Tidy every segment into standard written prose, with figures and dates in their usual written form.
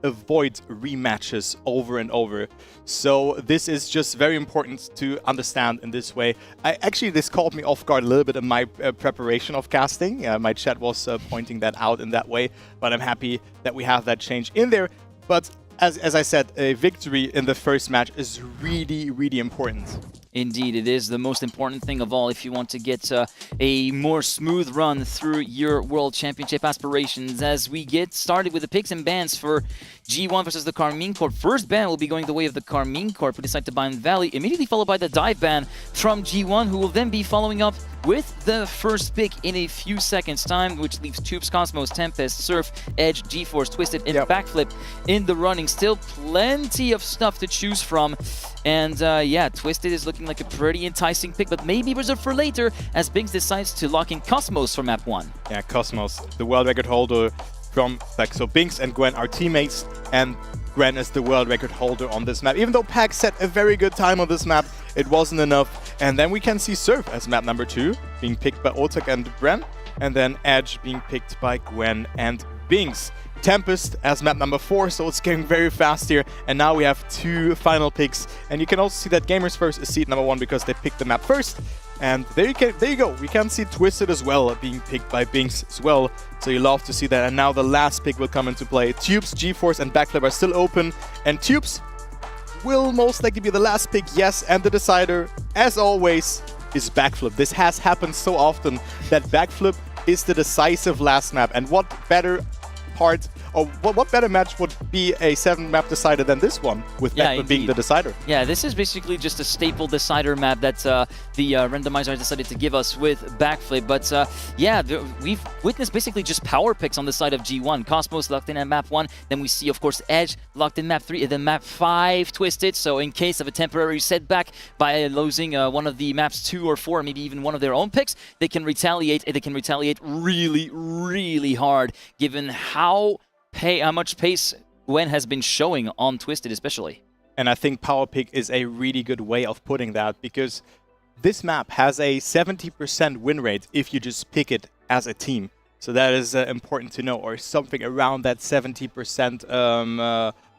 avoid rematches over and over. So this is just very important to understand in this way. Actually, this caught me off guard a little bit in my preparation of casting. My chat was pointing that out in that way, but I'm happy that we have that change in there. But as I said, a victory in the first match is really, really important. Indeed, it is the most important thing of all if you want to get a more smooth run through your World Championship aspirations. As we get started with the picks and bans for G1 versus the Karmine Corp. First ban will be going the way of the Karmine Corp, who decide to ban Valley, immediately followed by the dive ban from G1, who will then be following up with the first pick in a few seconds time, which leaves Tubes, Cosmos, Tempest, Surf, Edge, G-Force, Twisted, and Backflip in the running. Still plenty of stuff to choose from. And yeah, Twisted is looking like a pretty enticing pick, but maybe reserved for later as Binks decides to lock in Cosmos for map 1. Yeah, Cosmos, the world record holder from Pack. So Binks and Gwen are teammates, and Gwen is the world record holder on this map. Even though Pack set a very good time on this map, it wasn't enough. And then we can see Surf as map number 2, being picked by Otak and Bren, and then Edge being picked by Gwen and Binks. Tempest as map number 4, so it's getting very fast here. And now we have 2 final picks. And you can also see that Gamers First is seed number 1 because they picked the map first. And there you go. We can see Twisted as well being picked by Binks as well. So you love to see that. And now the last pick will come into play. Tubes, G-Force, and Backflip are still open. And Tubes will most likely be the last pick, yes. And the decider, as always, is Backflip. This has happened so often that Backflip is the decisive last map. And what better part, or what better match would be a 7-map decider than this one, with Backflip being the decider? Yeah, this is basically just a staple decider map that the randomizer decided to give us with Backflip. But yeah, we've witnessed basically just power picks on the side of G1. Cosmos locked in at map 1, then we see, of course, Edge locked in map 3, and then map 5 Twisted. So in case of a temporary setback by losing one of the maps 2 or 4, maybe even one of their own picks, they can retaliate, and they can retaliate really, really hard, given how much pace Gwen has been showing on Twisted especially. And I think Power Pick is a really good way of putting that, because this map has a 70% win rate if you just pick it as a team. So that is important to know, or something around that 70%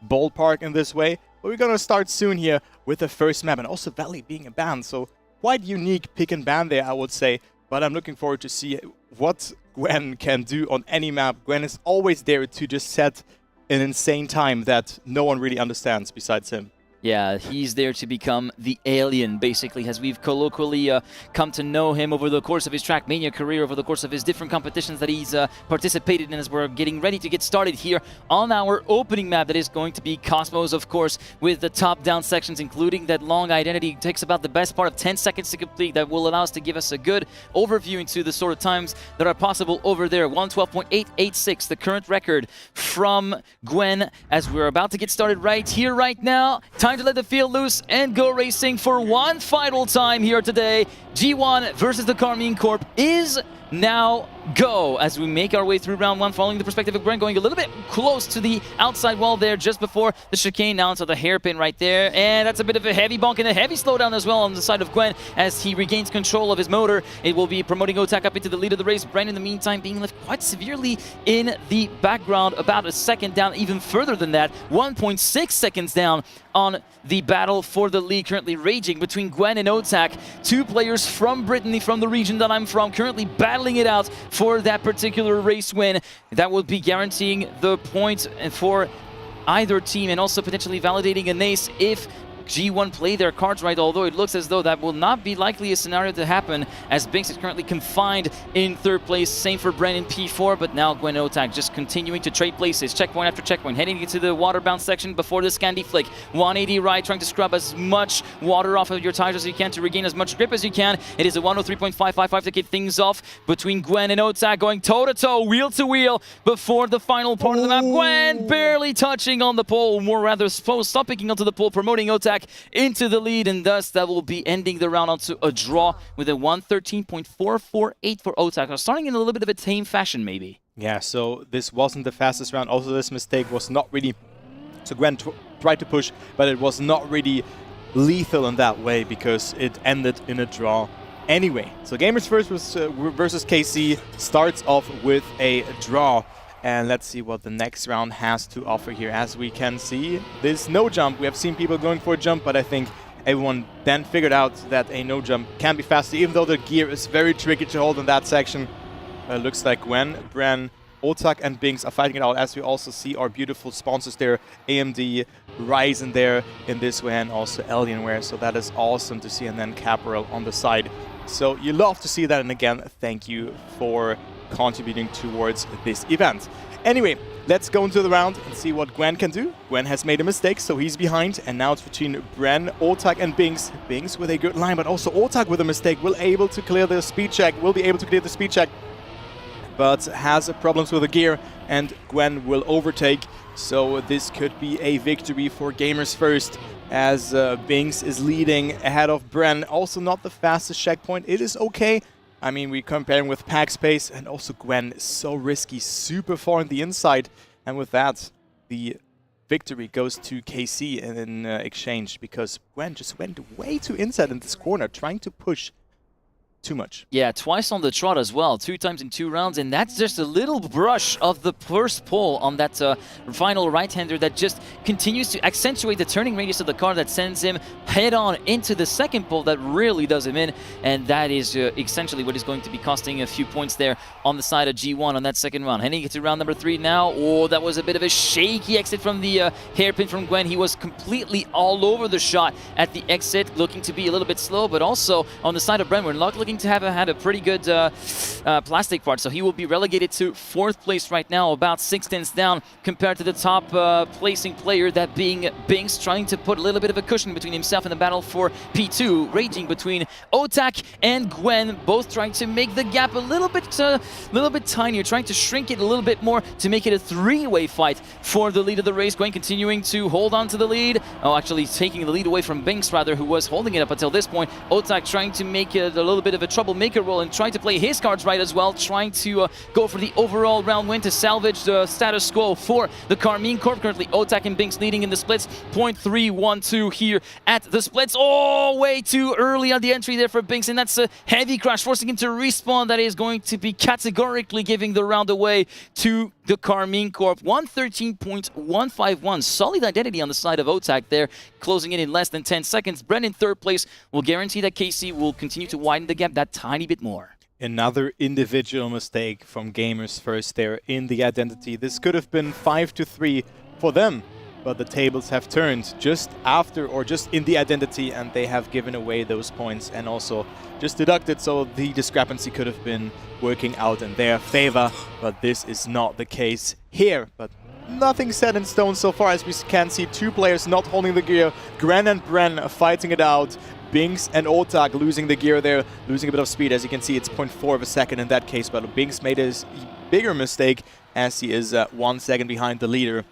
ballpark in this way. But we're going to start soon here with the first map, and also Valley being a ban. So quite unique pick and ban there, I would say. But I'm looking forward to see what Gwen can do on any map. Gwen is always there to just set an insane time that no one really understands besides him. Yeah, he's there to become the alien, basically, as we've colloquially come to know him over the course of his Trackmania career, over the course of his different competitions that he's participated in, as we're getting ready to get started here on our opening map that is going to be Cosmos, of course, with the top-down sections, including that long identity. It takes about the best part of 10 seconds to complete. That will allow us to give us a good overview into the sort of times that are possible over there. 112.886, the current record from Gwen, as we're about to get started right here, right now. Time to let the field loose and go racing for one final time here today. G1 versus the Karmine Corp is now go, as we make our way through round 1, following the perspective of Gwen, going a little bit close to the outside wall there just before the chicane, now to the hairpin right there, and that's a bit of a heavy bonk and a heavy slowdown as well on the side of Gwen as he regains control of his motor. It will be promoting Otak up into the lead of the race. Bren, in the meantime, being left quite severely in the background, about a second down, even further than that, 1.6 seconds down on the battle for the lead, currently raging between Gwen and Otak, 2 players from Brittany, from the region that I'm from, currently battling it out for that particular race win. That will be guaranteeing the points for either team, and also potentially validating an ace if G1 play their cards right, although it looks as though that will not be likely a scenario to happen, as Binks is currently confined in 3rd place. Same for Bren in P4, but now Gwen Otak just continuing to trade places, checkpoint after checkpoint, heading into the water-bound section before the Scandi Flick. 180 right, trying to scrub as much water off of your tires as you can to regain as much grip as you can. It is a 103.555 to kick things off between Gwen and Otak, going toe-to-toe, wheel-to-wheel before the final part of the map. Gwen barely touching on the pole, more rather stop picking onto the pole, promoting Otak into the lead, and thus that will be ending the round onto a draw with a 113.448 for Otak. Starting in a little bit of a tame fashion, maybe. Yeah, so this wasn't the fastest round. Also, this mistake was not really... So Gwen tried to push, but it was not really lethal in that way because it ended in a draw anyway. So Gamers First versus KC starts off with a draw. And let's see what the next round has to offer here. As we can see, there's no jump. We have seen people going for a jump, but I think everyone then figured out that a no jump can be faster, even though the gear is very tricky to hold in that section. Looks like Gwen, Bren, Otak and Binks are fighting it out, as we also see our beautiful sponsors there, AMD, Ryzen there in this way, and also Alienware. So that is awesome to see, and then Caporal on the side. So you love to see that, and again, thank you for contributing towards this event. Anyway, let's go into the round and see what Gwen can do. Gwen has made a mistake, so he's behind, and now it's between Bren, Otak and Binks. Binks with a good line, but also Otak with a mistake will be able to clear the speed check, but has problems with the gear, and Gwen will overtake. So this could be a victory for Gamers First, as Binks is leading ahead of Bren. Also not the fastest checkpoint. It is okay. I mean, we're comparing with pack space, and also Gwen is so risky, super far on the inside. And with that, the victory goes to KC in exchange, because Gwen just went way too inside in this corner, trying to push too much. Yeah, twice on the trot as well, 2 times in 2 rounds, and that's just a little brush of the first pole on that final right-hander that just continues to accentuate the turning radius of the car, that sends him head-on into the second pole that really does him in, and that is essentially what is going to be costing a few points there on the side of G1 on that second round. Heading into round number 3 now. Oh, that was a bit of a shaky exit from the hairpin from Gwen. He was completely all over the shot at the exit, looking to be a little bit slow, but also on the side of Bren, we're not looking to have had a pretty good plastic part, so he will be relegated to 4th place right now, about 6 tenths down compared to the top placing player, that being Binks, trying to put a little bit of a cushion between himself and the battle for P2, raging between Otak and Gwen, both trying to make the gap a little bit tinier, trying to shrink it a little bit more to make it a 3-way fight for the lead of the race. Gwen continuing to hold on to the lead, actually taking the lead away from Binks, rather, who was holding it up until this point. Otak trying to make it a little bit of a troublemaker role and trying to play his cards right as well, trying to go for the overall round win to salvage the status quo for the Karmine Corp. Currently Otak and Binks leading in the splits, 0.312 here at the splits. Oh, way too early on the entry there for Binks, and that's a heavy crash, forcing him to respawn. That is going to be categorically giving the round away to the Karmine Corp. 113.151, solid identity on the side of Otak there, closing it in less than 10 seconds. Bren in 3rd place will guarantee that KC will continue to widen the gap that tiny bit more. Another individual mistake from Gamers First there in the identity. This could have been 5-3 for them, but the tables have turned just after, or just in the identity, and they have given away those points and also just deducted, so the discrepancy could have been working out in their favor, but this is not the case here. But nothing set in stone so far, as we can see 2 players not holding the gear. Gwen and Bren are fighting it out. Binks and Otak losing the gear there, losing a bit of speed. As you can see, it's 0.4 of a second in that case, but Binks made a bigger mistake, as he is 1 second behind the leader,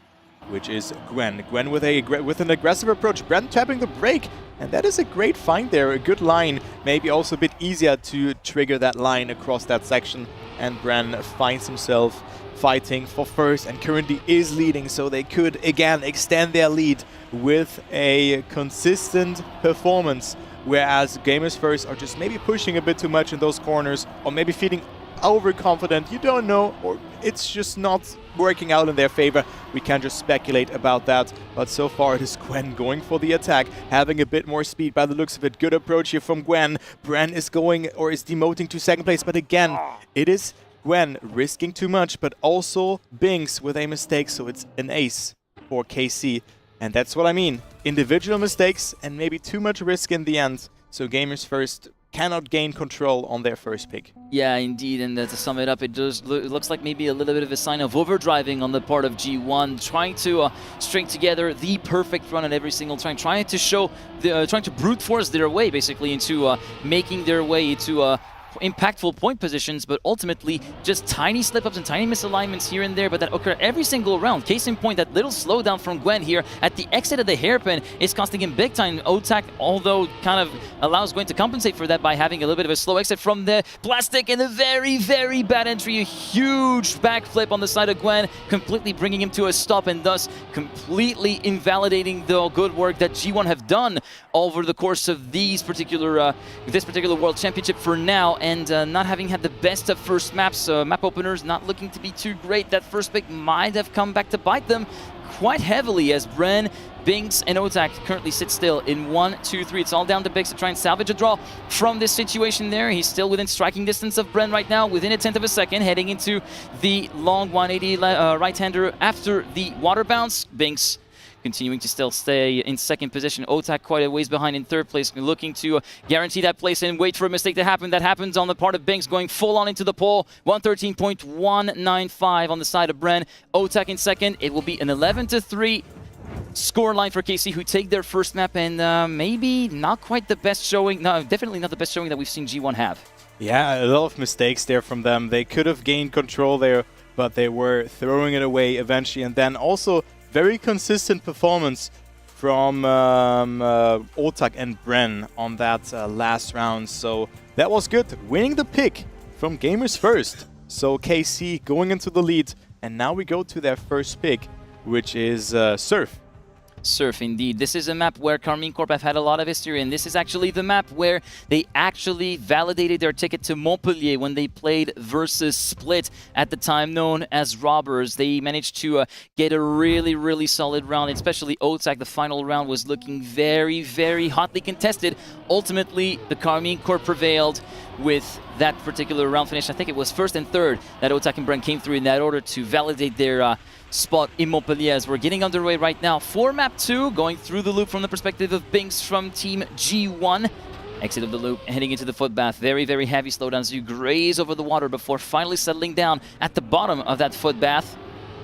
which is Gwen. Gwen with an aggressive approach. Bren tapping the brake, and that is a great find there. A good line, maybe also a bit easier to trigger that line across that section. And Bren finds himself fighting for first and currently is leading, so they could again extend their lead with a consistent performance. Whereas Gamers First are just maybe pushing a bit too much in those corners, or maybe feeling overconfident, you don't know, or it's just not working out in their favor. We can just speculate about that, but so far it is Gwen going for the attack, having a bit more speed by the looks of it. Good approach here from Gwen. Bren is going, or is demoting to 2nd place, but again, it is Gwen risking too much, but also Binks with a mistake, so it's an ace for KC. And that's what I mean. Individual mistakes and maybe too much risk in the end. So Gamers First cannot gain control on their first pick. Yeah, indeed, and to sum it up, it looks like maybe a little bit of a sign of overdriving on the part of G1, trying to string together the perfect run at every single time, trying to brute force their way basically into making their way into impactful point positions, but ultimately just tiny slip-ups and tiny misalignments here and there, but that occur every single round. Case in point, that little slowdown from Gwen here at the exit of the hairpin is costing him big time. Otak, although, kind of allows Gwen to compensate for that by having a little bit of a slow exit from the plastic, and a very, very bad entry. A huge backflip on the side of Gwen, completely bringing him to a stop, and thus completely invalidating the good work that G1 have done over the course of this particular World Championship for now. and not having had the best of first maps, map openers not looking to be too great. That first pick might have come back to bite them quite heavily as Bren, Binks, and Otak currently sit still in 1, 2, 3. It's all down to Binks to try and salvage a draw from this situation there. He's still within striking distance of Bren right now, within a tenth of a second, heading into the long 180 right-hander after the water bounce. Binks continuing to still stay in second position. Otak quite a ways behind in third place, looking to guarantee that place and wait for a mistake to happen. That happens on the part of Binks, going full on into the pole. 113.195 on the side of Bren. Otak in second. It will be an 11-3 scoreline for KC, who take their first map, and maybe not quite the best showing. No, definitely not the best showing that we've seen G1 have. Yeah, a lot of mistakes there from them. They could have gained control there, but they were throwing it away eventually. And then also very consistent performance from Otak and Bren on that last round. So that was good. Winning the pick from Gamers First. So KC going into the lead. And now we go to their first pick, which is Surf. Surf, indeed. This is a map where Karmine Corp have had a lot of history, and this is actually the map where they actually validated their ticket to Montpellier when they played versus Split, at the time known as Robbers. They managed to get a really, really solid round, especially Otak. The final round was looking very, very hotly contested. Ultimately, the Karmine Corp prevailed with that particular round finish. I think it was first and third that Otak and Bren came through in that order to validate their spot in Montpellier, as we're getting underway right now for map 2, going through the loop from the perspective of Binks from team G1. Exit of the loop, heading into the footbath. Very, very heavy slowdowns. You graze over the water before finally settling down at the bottom of that footbath.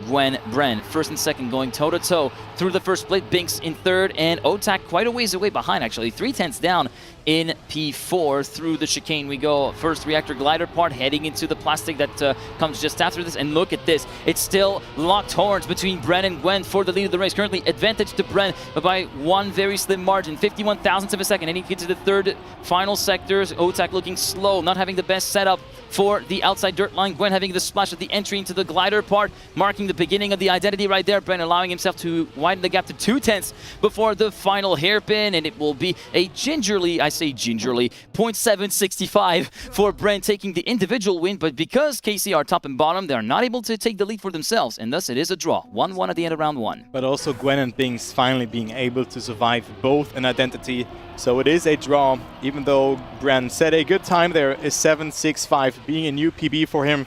Gwen, Bren, first and second, going toe-to-toe through the first split. Binks in third, and Otak quite a ways away behind, actually. 3/10 down in P4. Through the chicane we go. First reactor glider part, heading into the plastic that comes just after this. And look at this. It's still locked horns between Bren and Gwen for the lead of the race. Currently advantage to Bren, but by one very slim margin. 51 thousandths of a second. Heading into the third final sectors. Otak looking slow, not having the best setup for the outside dirt line. Gwen having the splash at the entry into the glider part, marking the beginning of the identity right there. Bren allowing himself to widen the gap to 2/10 before the final hairpin, and it will be a gingerly, I say gingerly, 0.765 for Bren, taking the individual win. But because KC are top and bottom, they are not able to take the lead for themselves, and thus it is a draw. 1-1 at the end of round 1. But also Gwen and Binks finally being able to survive both an identity. So it is a draw, even though Bren set a good time there, is 7.65, being a new PB for him.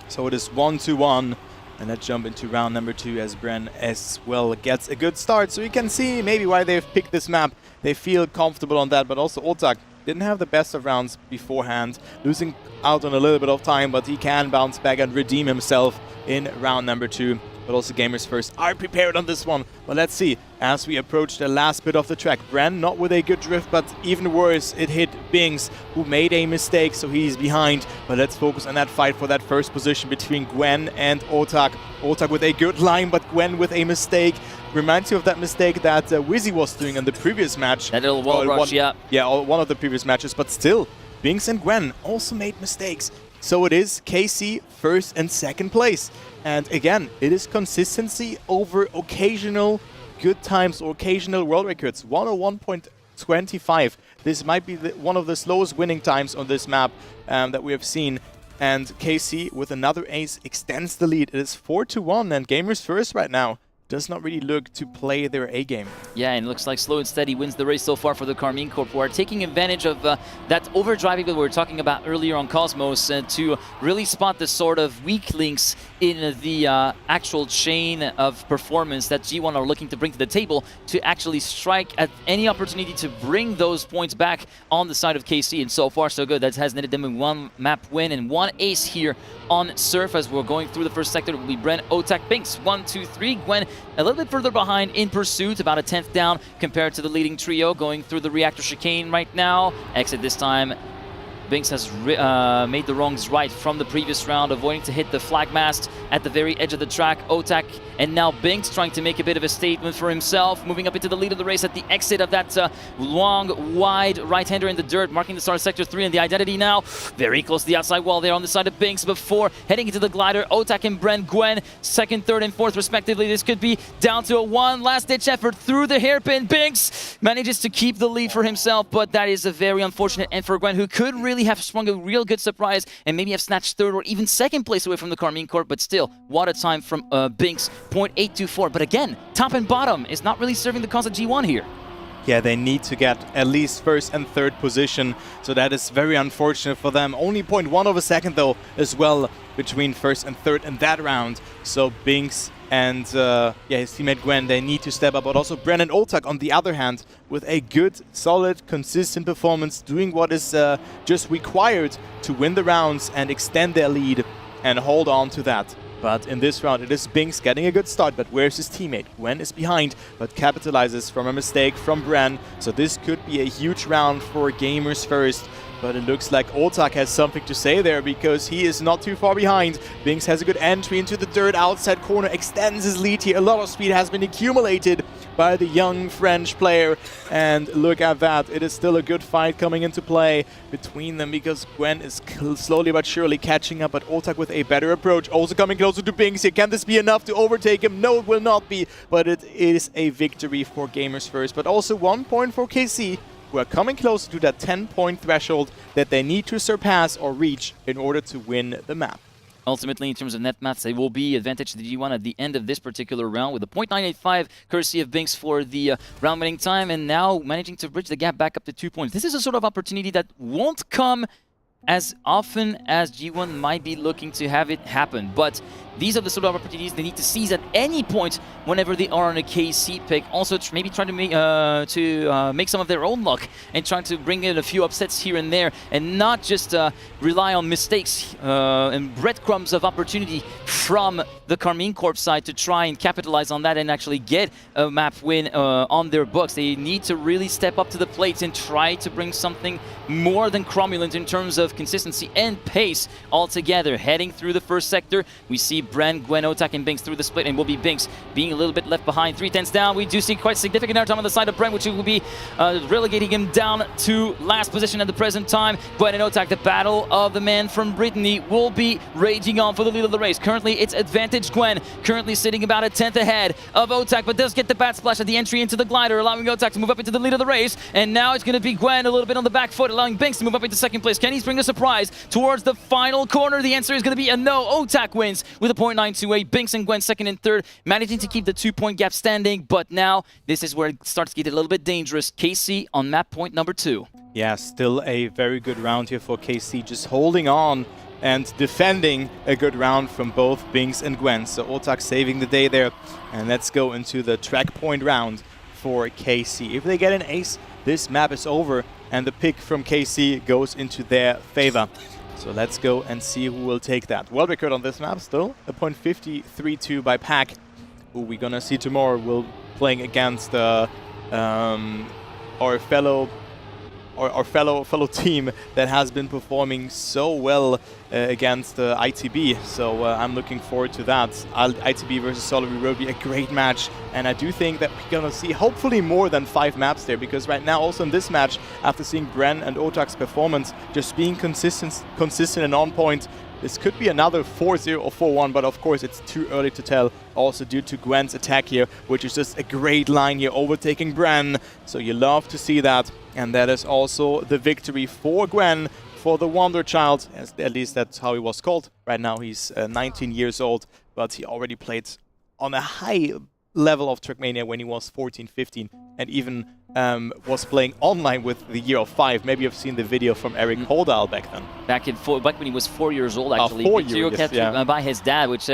So it is 1-1. And let's jump into round number 2 as Bren as well gets a good start. So you can see maybe why they've picked this map. They feel comfortable on that, but also Otak didn't have the best of rounds beforehand, losing out on a little bit of time, but he can bounce back and redeem himself in round number 2. But also Gamers First are prepared on this one. But let's see, as we approach the last bit of the track. Bren not with a good drift, but even worse, it hit Binks, who made a mistake, so he's behind. But let's focus on that fight for that first position between Gwen and Otak. Otak with a good line, but Gwen with a mistake. Reminds you of that mistake that Wizzy was doing in the previous match. That little wall rush, yeah. Yeah, one of the previous matches, but still, Binks and Gwen also made mistakes. So it is KC first and second place. And again, it is consistency over occasional good times or occasional world records. 101.25. This might be one of the slowest winning times on this map that we have seen. And KC with another ace extends the lead. It is 4-1, and Gamers First right now does not really look to play their A game. Yeah, and it looks like Slow and Steady wins the race so far for the Karmine Corp, who are taking advantage of that overdriving that we were talking about earlier on Cosmos to really spot the sort of weak links in the actual chain of performance that G1 are looking to bring to the table to actually strike at any opportunity to bring those points back on the side of KC. And so far, so good. That has netted them in one map win and one ace here on Surf as we're going through the first sector. It will be Bren, Otak, Binks. 1, 2, 3. Gwen a little bit further behind in pursuit, about a 10th down compared to the leading trio going through the reactor chicane right now. Exit this time. Binks has made the wrongs right from the previous round, avoiding to hit the flag mast at the very edge of the track. Otak and now Binks trying to make a bit of a statement for himself, moving up into the lead of the race at the exit of that long, wide right-hander in the dirt, marking the start of Sector 3, and the identity now very close to the outside wall there on the side of Binks before heading into the glider. Otak and Gwen, second, third, and fourth respectively. This could be down to a one last-ditch effort through the hairpin. Binks manages to keep the lead for himself, but that is a very unfortunate end for Gwen, who could really have sprung a real good surprise and maybe have snatched third or even second place away from the Karmine Corp, but still, what a time from Binks, 0.824. But again, top and bottom is not really serving the cause of G1 here. Yeah, they need to get at least first and third position, so that is very unfortunate for them. Only 0.1 of a second, though, as well, between first and third in that round. So Binks and his teammate Gwen, they need to step up. But also Brennan Otak, on the other hand, with a good, solid, consistent performance, doing what is just required to win the rounds and extend their lead and hold on to that. But in this round, it is Binks getting a good start, but where's his teammate? Gwen is behind, but capitalizes from a mistake from Bren. So this could be a huge round for Gamers First. But it looks like Otak has something to say there, because he is not too far behind. Binks has a good entry into the dirt outside corner, extends his lead here. A lot of speed has been accumulated by the young French player. And look at that. It is still a good fight coming into play between them, because Gwen is slowly but surely catching up, but Otak with a better approach. Also coming closer to Binks here. Can this be enough to overtake him? No, it will not be. But it is a victory for Gamers First. But also 1 point for KC, who are coming closer to that 10-point threshold that they need to surpass or reach in order to win the map. Ultimately, in terms of net maths, they will be advantage to the G1 at the end of this particular round with a 0.985 courtesy of Binks for the round winning time, and now managing to bridge the gap back up to 2 points. This is a sort of opportunity that won't come as often as G1 might be looking to have it happen, but these are the sort of opportunities they need to seize at any point whenever they are on a KC pick. Also, maybe trying to make some of their own luck and trying to bring in a few upsets here and there, and not just rely on mistakes and breadcrumbs of opportunity from the Karmine Corp side to try and capitalize on that and actually get a map win on their books. They need to really step up to the plate and try to bring something more than cromulent in terms of consistency and pace altogether. Heading through the first sector, we see Bren, Gwen, Otak, and Binks through the split, and will be Binks being a little bit left behind. 3/10 down. We do see quite significant airtime on the side of Bren, which will be relegating him down to last position at the present time. Gwen and Otak, the battle of the man from Brittany, will be raging on for the lead of the race. Currently, it's advantage Gwen, currently sitting about a 10th ahead of Otak, but does get the bat splash at the entry into the glider, allowing Otak to move up into the lead of the race. And now it's going to be Gwen a little bit on the back foot, allowing Binks to move up into second place. Can he bring a surprise towards the final corner? The answer is going to be a no. Otak wins with a 0.928. Binks and Gwen second and third, managing to keep the 2-point gap standing, but now this is where it starts to get a little bit dangerous. KC on map point number 2. Yeah, still a very good round here for KC, just holding on and defending a good round from both Binks and Gwen. So Otak saving the day there, and let's go into the track point round for KC. If they get an ace, this map is over, and the pick from KC goes into their favor. So let's go and see who will take that. World record on this map still, a 0.532 by Pack, who we're gonna see tomorrow. Will playing against our fellow team that has been performing so well against ITB. So I'm looking forward to that. ITB versus Solary will be a great match, and I do think that we're gonna see hopefully more than 5 maps there, because right now also in this match, after seeing Bren and Otak's performance just being consistent and on point, this could be another 4-0 or 4-1, but of course it's too early to tell, also due to Gwen's attack here, which is just a great line here, overtaking Bren. So you love to see that, and that is also the victory for Gwen, for the Wonder Child, at least that's how he was called. Right now he's 19 years old, but he already played on a high level of Trackmania when he was 14, 15, and even was playing online with the year of 5. Maybe you've seen the video from Eric Holdal back then. Back when he was 4 years old, actually. 4 years, captured by his dad, which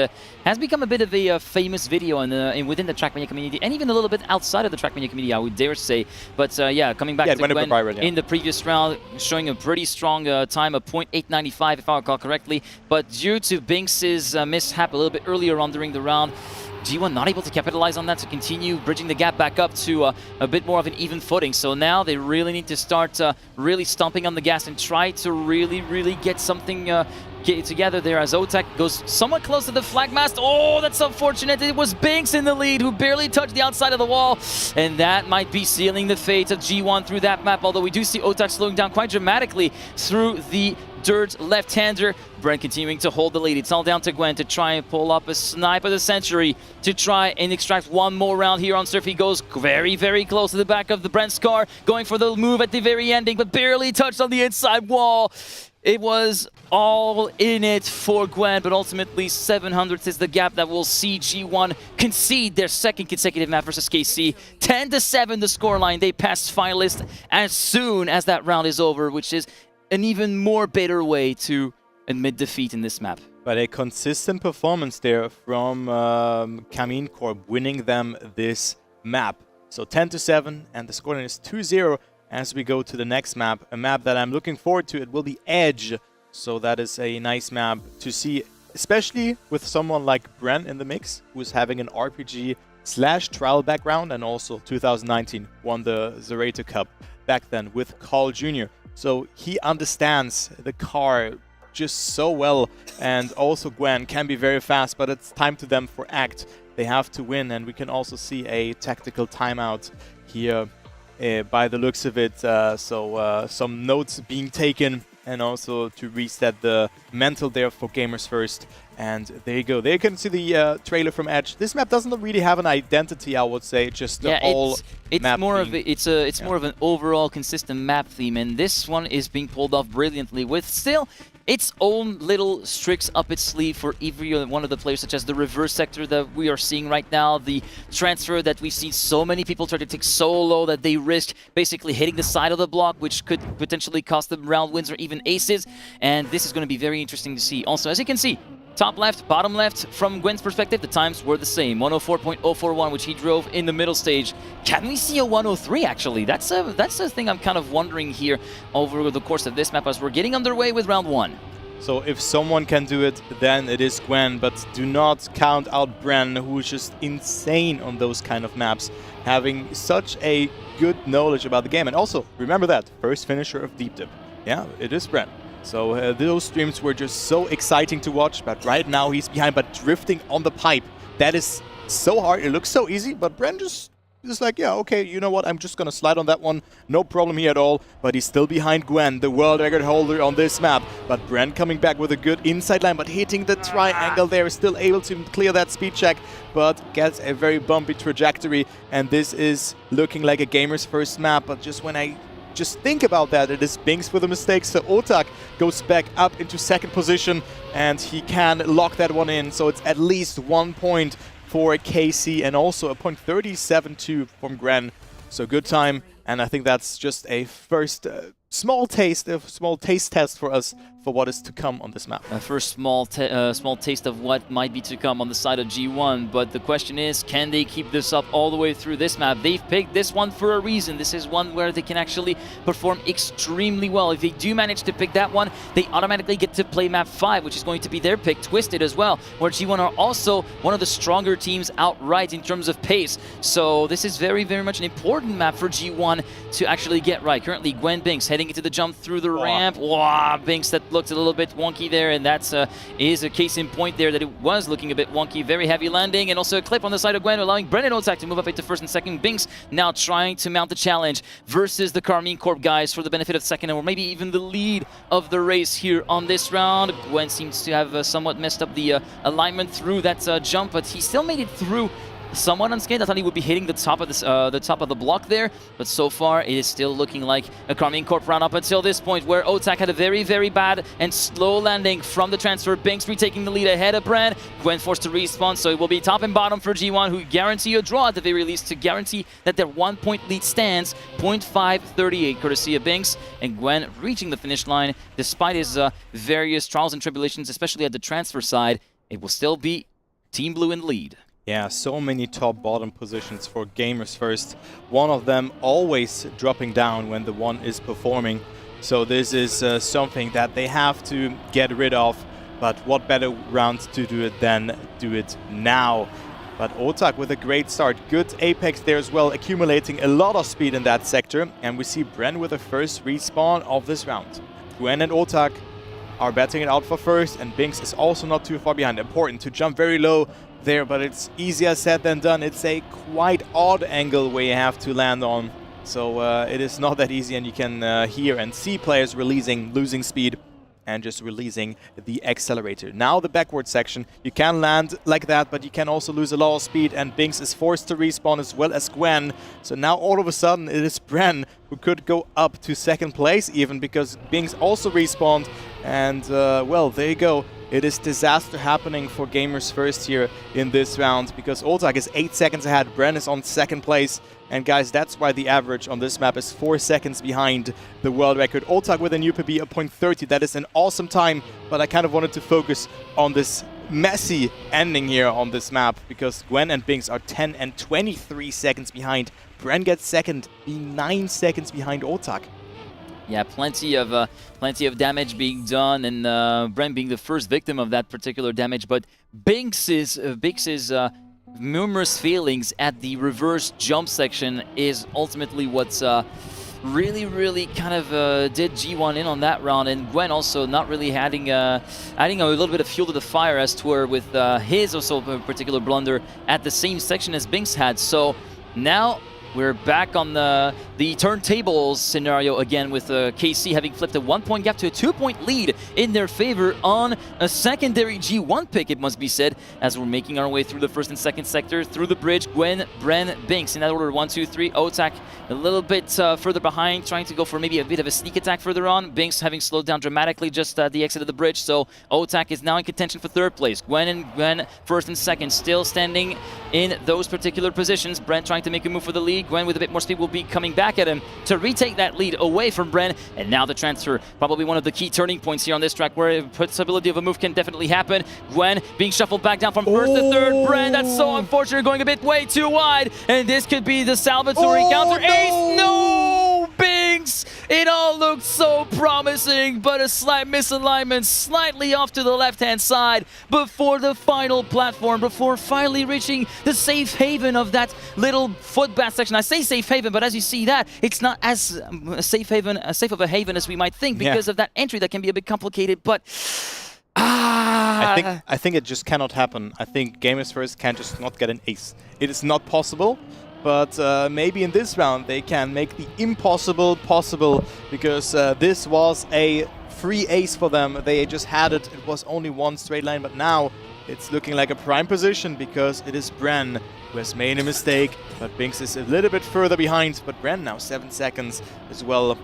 has become a bit of a famous video within the Trackmania community, and even a little bit outside of the Trackmania community, I would dare say. But yeah, coming back to Gwen viral, in the previous round, showing a pretty strong time of 0.895, if I recall correctly. But due to Binks' mishap a little bit earlier on during the round, G1 not able to capitalize on that to continue bridging the gap back up to a bit more of an even footing. So now they really need to start really stomping on the gas and try to really get something get together there as Otak goes somewhat close to the flag mast. Oh, that's unfortunate. It was Binks in the lead who barely touched the outside of the wall, and that might be sealing the fate of G1 through that map, although we do see Otak slowing down quite dramatically through the dirt left-hander. Brent continuing to hold the lead. It's all down to Gwen to try and pull up a snipe of the century to try and extract one more round here on Surf. He goes very close to the back of the Brent's car, going for the move at the very ending, but barely touched on the inside wall. It was all in it for Gwen, but ultimately 700th is the gap that will see G1 concede their second consecutive map versus KC. 10-7 the scoreline. They passed finalists as soon as that round is over, which is an even more bitter way to admit defeat in this map. But a consistent performance there from Karmine Corp, winning them this map. So 10-7, and the scoreline is 2-0. As we go to the next map, a map that I'm looking forward to, it will be Edge. So that is a nice map to see, especially with someone like Bren in the mix, who is having an RPG/trial background, and also 2019 won the Zerator Cup back then with Carl Jr. So he understands the car just so well, and also Gwen can be very fast, but it's time to them for Act. They have to win, and we can also see a tactical timeout here. By the looks of it, some notes being taken, and also to reset the mental there for Gamers First. And there you go. There you can see the trailer from Edge. This map doesn't really have an identity, I would say. Just the whole map more theme. It's more of an overall consistent map theme, and this one is being pulled off brilliantly with still its own little tricks up its sleeve for every one of the players, such as the reverse sector that we are seeing right now, the transfer that we've seen so many people try to take so low that they risk basically hitting the side of the block, which could potentially cost them round wins or even aces. And this is going to be very interesting to see. Also, as you can see, top left, bottom left, from Gwen's perspective, the times were the same. 104.041, which he drove in the middle stage. Can we see a 103, actually? That's a thing I'm kind of wondering here over the course of this map as we're getting underway with round one. So if someone can do it, then it is Gwen, but do not count out Bren, who is just insane on those kind of maps, having such a good knowledge about the game. And also, remember that, first finisher of Deep Dip. Yeah, it is Bren. So those streams were just so exciting to watch, but right now he's behind, but drifting on the pipe. That is so hard. It looks so easy, but Bren just like, yeah, okay, you know what, I'm just gonna slide on that one. No problem here at all, but he's still behind Gwen, the world record holder on this map. But Bren coming back with a good inside line, but hitting the triangle there, still able to clear that speed check, but gets a very bumpy trajectory. And this is looking like a Gamer's First map, but just when I just think about that, it is Binks with a mistake, so Otak goes back up into second position, and he can lock that one in, so it's at least 1 point for KC, and also a point 37-2 from Gren. So good time, and I think that's just a first small taste test for us for what is to come on this map. A first small taste of what might be to come on the side of G1, but the question is, can they keep this up all the way through this map? They've picked this one for a reason. This is one where they can actually perform extremely well. If they do manage to pick that one, they automatically get to play map 5, which is going to be their pick, Twisted as well, where G1 are also one of the stronger teams outright in terms of pace. So this is very much an important map for G1 to actually get right. Currently, Gwen Binks heading into the jump through the ramp. Wow, Binks, that looked a little bit wonky there, and that's is a case in point there that it was looking a bit wonky. Very heavy landing, and also a clip on the side of Gwen, allowing Brennan Otak to move up into first and second. Binks now trying to mount the challenge versus the Karmine Corp guys for the benefit of second, or maybe even the lead of the race here on this round. Gwen seems to have somewhat messed up the alignment through that jump, but he still made it through somewhat unscathed. I thought he would be hitting the top of this, the top of the block there, but so far it is still looking like a Karmine Corp round up until this point, where Otak had a very bad and slow landing from the transfer. Binks retaking the lead ahead of Bren. Gwen forced to respawn, so it will be top and bottom for G1, who guarantee a draw at the very least to guarantee that their 1 point lead stands. 0.538 courtesy of Binks, and Gwen reaching the finish line despite his various trials and tribulations, especially at the transfer side. It will still be Team Blue in the lead. Yeah, so many top-bottom positions for Gamers First. One of them always dropping down when the one is performing. So this is something that they have to get rid of. But what better round to do it than do it now? But Otak with a great start. Good apex there as well, accumulating a lot of speed in that sector. And we see Bren with the first respawn of this round. Gwen and Otak are betting it out for first, and Binks is also not too far behind. Important to jump very low there, but it's easier said than done. It's a quite odd angle where you have to land on. So it is not that easy, and you can hear and see players losing speed and just releasing the accelerator. Now the backward section, you can land like that, but you can also lose a lot of speed, and Binks is forced to respawn as well as Gwen. So now all of a sudden it is Bren who could go up to second place even, because Binks also respawned, and well, there you go. It is disaster happening for Gamers First here in this round, because Otak is 8 seconds ahead, Bren is on second place. And guys, that's why the average on this map is 4 seconds behind the world record. Otak with a new PB of 0.30. That is an awesome time, but I kind of wanted to focus on this messy ending here on this map, because Gwen and Binks are 10 and 23 seconds behind. Bren gets second, being 9 seconds behind Otak. Yeah, plenty of damage being done, and Bren being the first victim of that particular damage. But Binks's numerous failings at the reverse jump section is ultimately what's really kind of did G1 in on that round, and Gwen also not really adding a little bit of fuel to the fire, as to where with his also particular blunder at the same section as Binks had. So now we're back on the turntables scenario again, with KC having flipped a 1-point gap to a 2-point lead in their favor on a secondary G1 pick, it must be said, as we're making our way through the first and second sector, through the bridge. Gwen, Bren, Binks in that order, 1, 2, 3. Otak a little bit further behind, trying to go for maybe a bit of a sneak attack further on. Binks having slowed down dramatically just at the exit of the bridge, so Otak is now in contention for third place. Gwen first and second, still standing in those particular positions. Bren trying to make a move for the lead. Gwen with a bit more speed will be coming back at him to retake that lead away from Bren. And now the transfer, probably one of the key turning points here on this track, where possibility of a move can definitely happen. Gwen being shuffled back down from first to third. Bren, that's so unfortunate, going a bit way too wide. And this could be the salvatory counter. No! Ace, no! Binks! It all looked so promising, but a slight misalignment, slightly off to the left-hand side before the final platform, before finally reaching the safe haven of that little footbath section. I say safe haven, but as you see that, it's not as safe of a haven as we might think, because of that entry that can be a bit complicated, but I think it just cannot happen. I think Gamers First can just not get an ace. It is not possible, but maybe in this round they can make the impossible possible, because this was a free ace for them. They just had it. It was only one straight line, but now it's looking like a prime position, because it is Bren who has made a mistake, but Binks is a little bit further behind. But Bren now 7 seconds as well,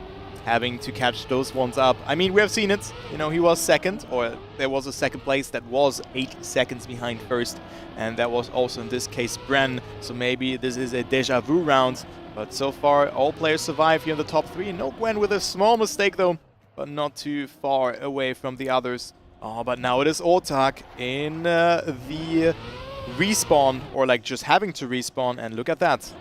having to catch those ones up. I mean, we have seen it. You know, he was second, or there was a second place that was 8 seconds behind first, and that was also in this case Bren. So maybe this is a deja vu round, but so far all players survive here in the top 3. No Gwen with a small mistake though, but not too far away from the others. Oh, but now it is Otak in the respawn, or like just having to respawn, and look at that.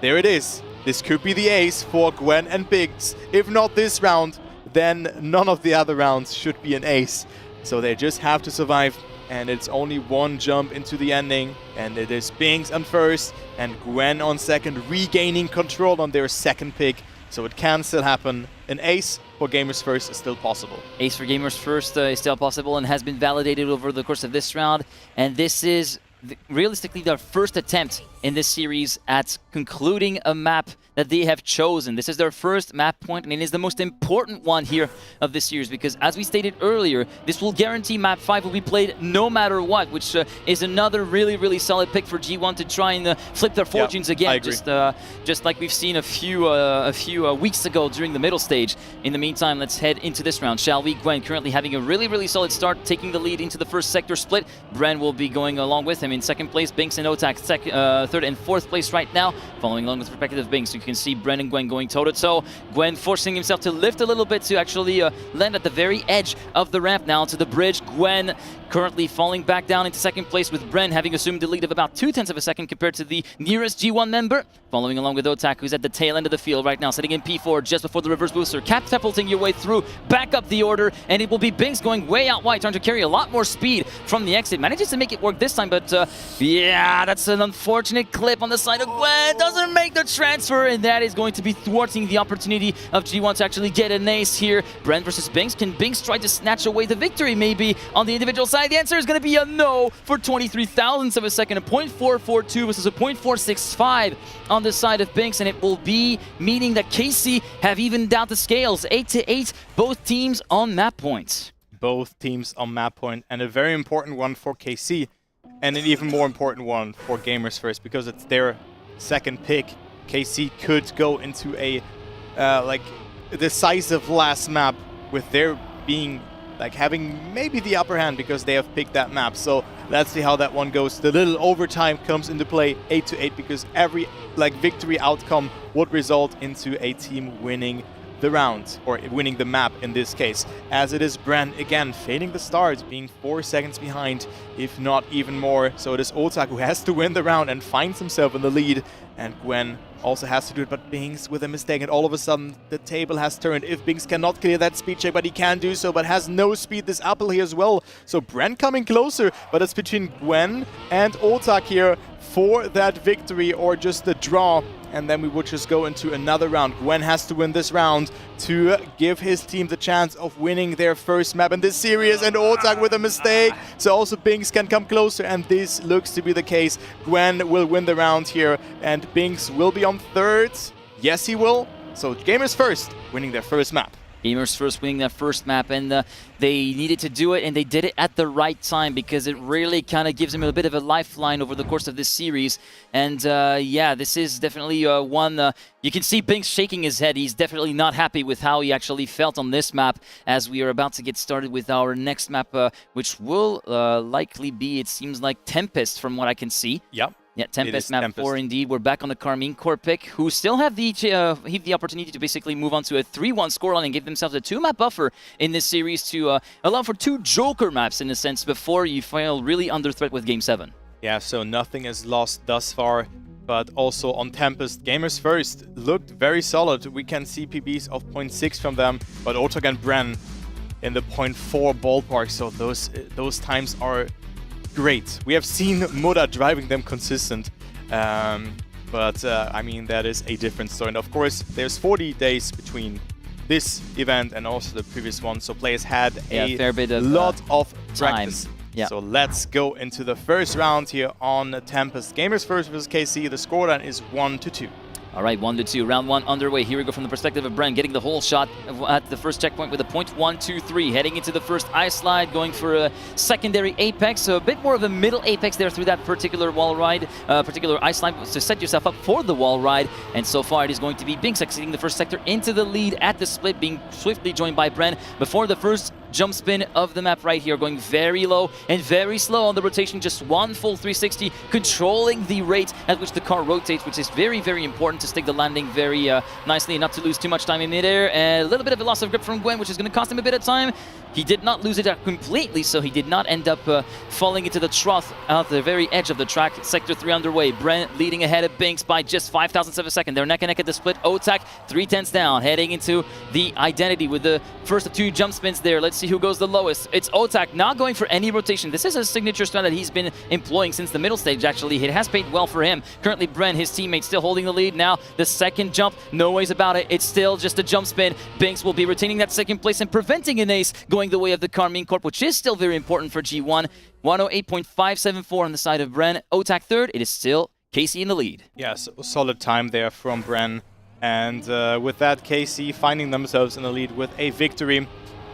There it is. This could be the ace for Gwen and Binks. If not this round, then none of the other rounds should be an ace. So they just have to survive, and it's only one jump into the ending, and it is Binks on first and Gwen on second, regaining control on their second pick. So it can still happen. An ace for Gamers First is still possible. Ace for Gamers First is still possible, and has been validated over the course of this round. And this is realistically their first attempt in this series at concluding a map that they have chosen. This is their first map point, and it is the most important one here of this series, because as we stated earlier, this will guarantee map 5 will be played no matter what, which is another really solid pick for G1 to try and flip their fortunes again, just like we've seen a few weeks ago during the middle stage. In the meantime, let's head into this round, shall we? Gwen currently having a really solid start, taking the lead into the first sector split. Bren will be going along with him in second place. Binks and Otak third and fourth place right now, following along with respective Binks. You can see Bren and Gwen going toe-to-toe. Gwen forcing himself to lift a little bit to actually land at the very edge of the ramp now to the bridge. Gwen currently falling back down into second place with Bren having assumed a lead of about 0.2 of a second compared to the nearest G1 member. Following along with Otak, who's at the tail end of the field right now, sitting in P4 just before the reverse booster. Catapulting your way through, back up the order, and it will be Binks going way out wide, trying to carry a lot more speed from the exit. Manages to make it work this time, but yeah, that's an unfortunate clip on the side of Gwen. Doesn't make the transfer, and that is going to be thwarting the opportunity of G1 to actually get an ace here. Bren versus Binks. Can Binks try to snatch away the victory maybe on the individual side? The answer is going to be a no for 23 thousandths of a second. A 0.442 versus a 0.465 on the side of Binks, and it will be meaning that KC have evened out the scales. 8-8, both teams on map points. Both teams on map point, and a very important one for KC, and an even more important one for Gamers First, because it's their second pick. KC could go into a like decisive last map with their being like having maybe the upper hand because they have picked that map. So let's see how that one goes. The little overtime comes into play, 8-8, because every like victory outcome would result into a team winning the round, or winning the map in this case, as it is Bren again fading the start, being 4 seconds behind, if not even more. So it is Otak who has to win the round and finds himself in the lead, and Gwen also has to do it, but Binks with a mistake, and all of a sudden the table has turned. If Binks cannot clear that speed check, but he can do so, but has no speed this apple here as well. So Bren coming closer, but it's between Gwen and Otak here for that victory, or just the draw, and then we would just go into another round. Gwen has to win this round to give his team the chance of winning their first map in this series, and Otak with a mistake, so also Binks can come closer, and this looks to be the case. Gwen will win the round here, and Binks will be on third. Yes, he will. So Gamers First winning their first map. Gamers First winning that first map, and they needed to do it, and they did it at the right time, because it really kind of gives them a bit of a lifeline over the course of this series. And yeah, this is definitely one, you can see Binks shaking his head. He's definitely not happy with how he actually felt on this map, as we are about to get started with our next map, which will likely be, it seems like, Tempest from what I can see. Yep. Yeah, Tempest map 4 indeed. We're back on the Karmine Corp pick, who still have the opportunity to basically move on to a 3-1 scoreline and give themselves a 2-map buffer in this series to allow for 2 Joker maps, in a sense, before you feel really under threat with Game 7. Yeah, so nothing is lost thus far, but also on Tempest, Gamers First looked very solid. We can see PBs of 0.6 from them, but Otak and Bren in the 0.4 ballpark, so those times are great. We have seen Moda driving them consistent, but I mean, that is a different story. And of course, there's 40 days between this event and also the previous one, so players had a fair bit of lot of time. practice. Yeah. So let's go into the first round here on Tempest. Gamers First versus KC. The scoreline is 1-2. All right, 1-2, round 1 underway. Here we go from the perspective of Bren, getting the whole shot at the first checkpoint with a 0.123. Heading into the first ice slide, going for a secondary apex, so a bit more of a middle apex there through that particular wall ride, particular ice slide, to set yourself up for the wall ride. And so far it is going to be Binks exiting the first sector into the lead at the split, being swiftly joined by Bren before the first jump spin of the map right here, going very low and very slow on the rotation, just one full 360, controlling the rate at which the car rotates, which is very, very important to stick the landing very nicely and not to lose too much time in midair. And a little bit of a loss of grip from Gwen, which is going to cost him a bit of time. He did not lose it out completely, so he did not end up falling into the trough at the very edge of the track. Sector 3 underway. Brent leading ahead of Binks by just 0.005 of a second. They're neck and neck at the split. Otak 3/10 down, heading into the identity with the first of 2 jump spins there. Let's see who goes the lowest. It's Otak, not going for any rotation. This is a signature strat that he's been employing since the middle stage, actually. It has paid well for him. Currently, Brent, his teammate, still holding the lead. Now, the second jump, no ways about it. It's still just a jump spin. Binks will be retaining that second place and preventing an ace, going the way of the Karmine Corp, which is still very important for G1. 108.574 on the side of Bren. Otak third. It is still KC in the lead. Yes, solid time there from Bren. And with that, KC finding themselves in the lead with a victory.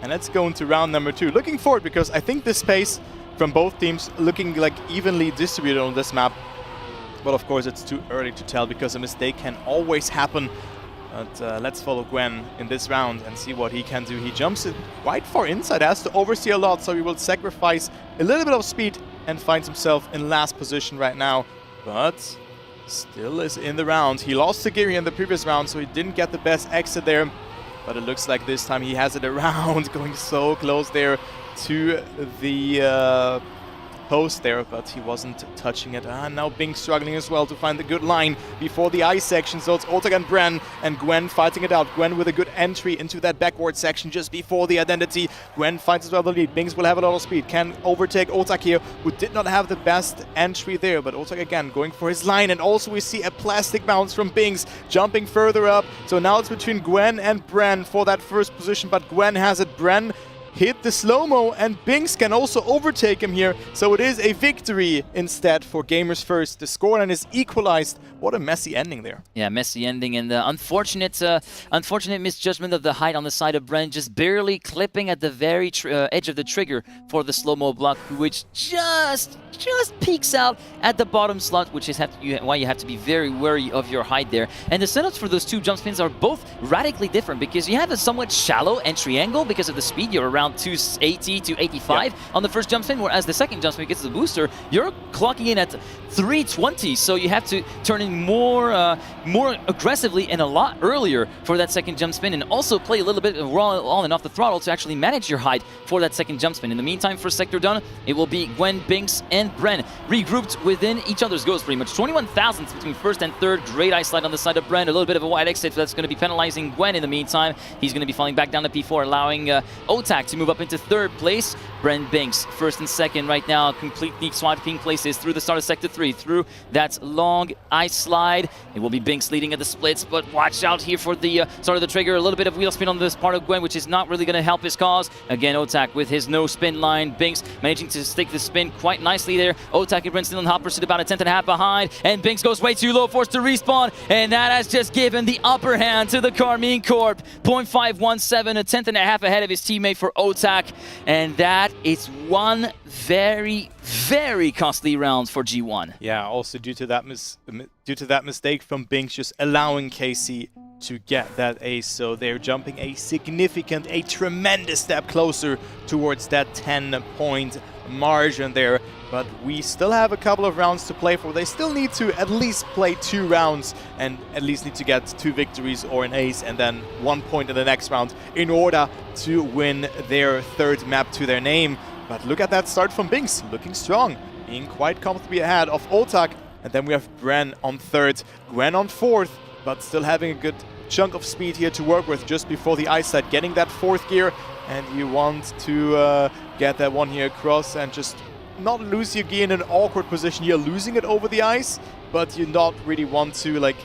And let's go into round number 2. Looking forward, because I think this pace from both teams looking like evenly distributed on this map. But of course, it's too early to tell, because a mistake can always happen. But let's follow Gwen in this round and see what he can do. He jumps it quite far inside, has to oversee a lot, so he will sacrifice a little bit of speed and finds himself in last position right now. But still is in the round. He lost to Giri in the previous round, so he didn't get the best exit there. But it looks like this time he has it around, going so close there to the post there, but he wasn't touching it. Now Bing struggling as well to find the good line before the ice section. So it's Otak and Bren and Gwen fighting it out. Gwen with a good entry into that backward section just before the identity. Gwen fights as well the lead. Bings will have a lot of speed. Can overtake Otak here, who did not have the best entry there. But Otak again going for his line. And also we see a plastic bounce from Bings jumping further up. So now it's between Gwen and Bren for that first position. But Gwen has it. Bren hit the slow-mo, and Bings can also overtake him here. So it is a victory instead for Gamers First. The scoreline is equalized. What a messy ending there. Yeah, messy ending, and unfortunate misjudgment of the height on the side of Bren, just barely clipping at the very edge of the trigger for the slow-mo block, which just peeks out at the bottom slot, which is why you have to be very wary of your height there. And the setups for those two jump spins are both radically different, because you have a somewhat shallow entry angle because of the speed. You're around 280 to 85 on the first jump spin, whereas the second jump spin gets the booster, you're clocking in at 320, so you have to turn in more aggressively and a lot earlier for that second jump spin, and also play a little bit on and off the throttle to actually manage your height for that second jump spin. In the meantime, for sector done, it will be Gwen, Binks, and Bren regrouped within each other's goals pretty much. 21 thousandths between first and third. Great ice slide on the side of Bren. A little bit of a wide exit, so that's going to be penalizing Gwen in the meantime. He's going to be falling back down to P4, allowing Otak to move up into third place. Bren, Binks first and second right now, completely swapping places through the start of sector 3, through that long ice slide. It will be Binks leading at the splits, but watch out here for the start of the trigger. A little bit of wheel spin on this part of Gwen, which is not really going to help his cause. Again, Otak with his no spin line. Binks managing to stick the spin quite nicely there. Otak and Bren still in hot pursuit, about a tenth and a half behind, and Binks goes way too low, forced to respawn, and that has just given the upper hand to the Karmine Corp. 0.517, a tenth and a half ahead of his teammate for Otak, and that is one very, very costly round for G1. Yeah, also due to that mistake from Binks, just allowing KC to get that ace. So they're jumping a tremendous step closer towards that 10-point margin there. But we still have a couple of rounds to play for. They still need to at least play 2 rounds and at least need to get 2 victories or an ace and then 1 point in the next round in order to win their 3rd map to their name. But look at that start from Binks, looking strong, being quite comfortably ahead of Otak. And then we have Bren on 3rd, Gwen on 4th, but still having a good chunk of speed here to work with just before the ice set, getting that 4th gear. And you want to get that one here across and just not lose your gear in an awkward position. You're losing it over the ice, but you not really want to like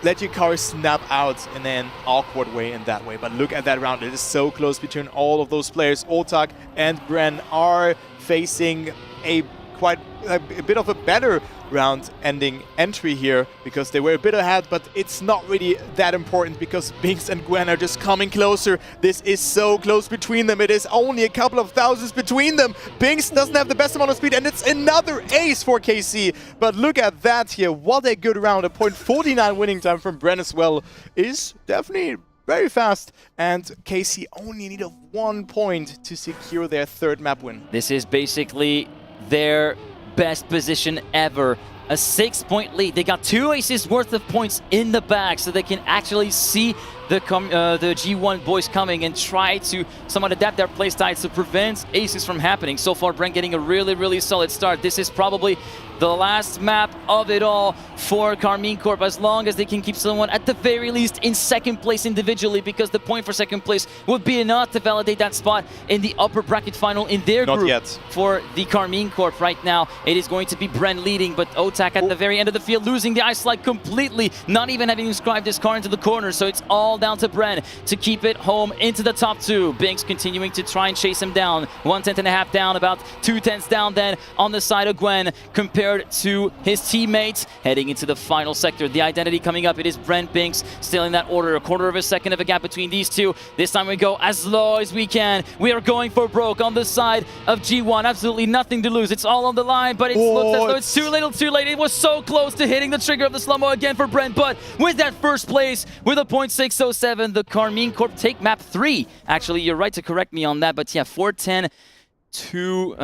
let your car snap out in an awkward way in that way. But look at that round. It is so close between all of those players. Otak and Bren are facing a bit of a better round ending entry here because they were a bit ahead, but it's not really that important because Binks and Gwen are just coming closer. This is so close between them. It is only a couple of thousands between them. Binks doesn't have the best amount of speed, and it's another ace for KC. But look at that here. What a good round. A 0.49 winning time from Bren as well is definitely very fast, and KC only need 1 point to secure their 3rd map win. This is basically their best position ever. A 6-point lead. They got 2 aces worth of points in the bag, so they can actually see the G1 boys coming and try to somewhat adapt their playstyles to prevent aces from happening. So far, Bren getting a really, really solid start. This is probably the last map of it all for Karmine Corp, as long as they can keep someone at the very least in 2nd place individually, because the point for 2nd place would be enough to validate that spot in the upper bracket final in their group. Not yet. For the Karmine Corp right now, it is going to be Bren leading, but Otak at the very end of the field losing the ice slide completely, not even having described his car into the corner, so it's all down to Bren to keep it home into the top 2. Binks continuing to try and chase him down. 1/10 and a half down, about 2/10 down then on the side of Gwen compared to his teammates. Heading into the final sector, the identity coming up. It is Bren, Binks still in that order. A 1/4 of a second of a gap between these two. This time we go as low as we can. We are going for broke on the side of G1. Absolutely nothing to lose. It's all on the line, but it looks as though it's too little too late. It was so close to hitting the trigger of the slow-mo again for Bren, but with that 1st place with a 0.607, the Karmine Corp take map 3. Actually, you're right to correct me on that, but yeah, 410 to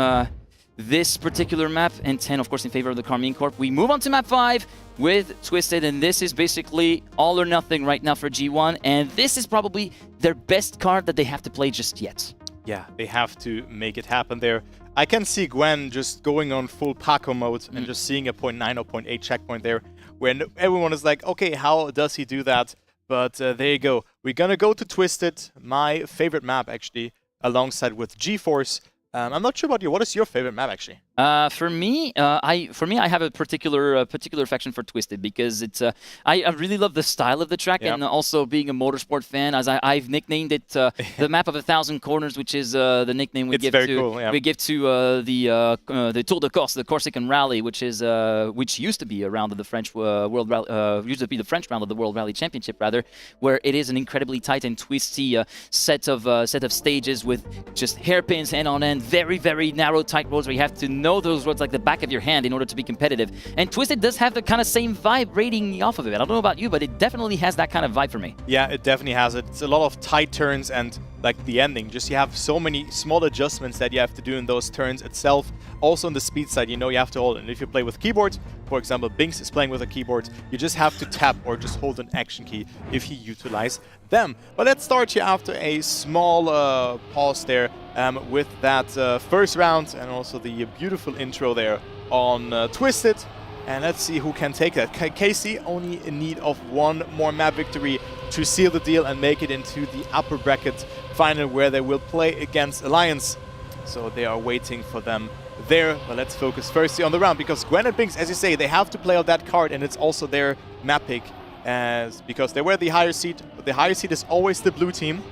this particular map, and 10, of course, in favor of the Karmine Corp. We move on to map 5 with Twisted, and this is basically all or nothing right now for G1, and this is probably their best card that they have to play just yet. Yeah, they have to make it happen there. I can see Gwen just going on full Paco mode and just seeing a 0.9 or 0.8 checkpoint there, when everyone is like, okay, how does he do that? But there you go. We're gonna go to Twisted, my favorite map actually, alongside with GeForce. I'm not sure about you. What is your favorite map actually? For me, I have a particular affection for Twisted because it's I really love the style of the track, and also being a motorsport fan, as I've nicknamed it the map of 1,000 corners, which is the nickname we give to the Tour de Corse, the Corsican Rally, which used to be a round of the French World Rally, used to be the French round of the World Rally Championship rather, where it is an incredibly tight and twisty set of stages with just hairpins end on end, very narrow tight roads where you have to know those roads like the back of your hand in order to be competitive. And Twisted does have the kind of same vibe rating off of it. I don't know about you, but it definitely has that kind of vibe for me. Yeah, it definitely has it. It's a lot of tight turns, and like the ending, just you have so many small adjustments that you have to do in those turns itself. Also on the speed side, you know you have to hold it. And if you play with keyboard, for example, Binks is playing with a keyboard, you just have to tap or just hold an action key if you utilize them. But let's start here after a small pause there with that first round, and also the beautiful intro there on Twisted. And let's see who can take that. KC only in need of one more map victory to seal the deal and make it into the upper bracket final, where they will play against Alliance. So they are waiting for them there. But let's focus firstly on the round, because Gwen and Binks, as you say, they have to play on that card, and it's also their map pick, because they were the higher seed. But the higher seed is always the blue team,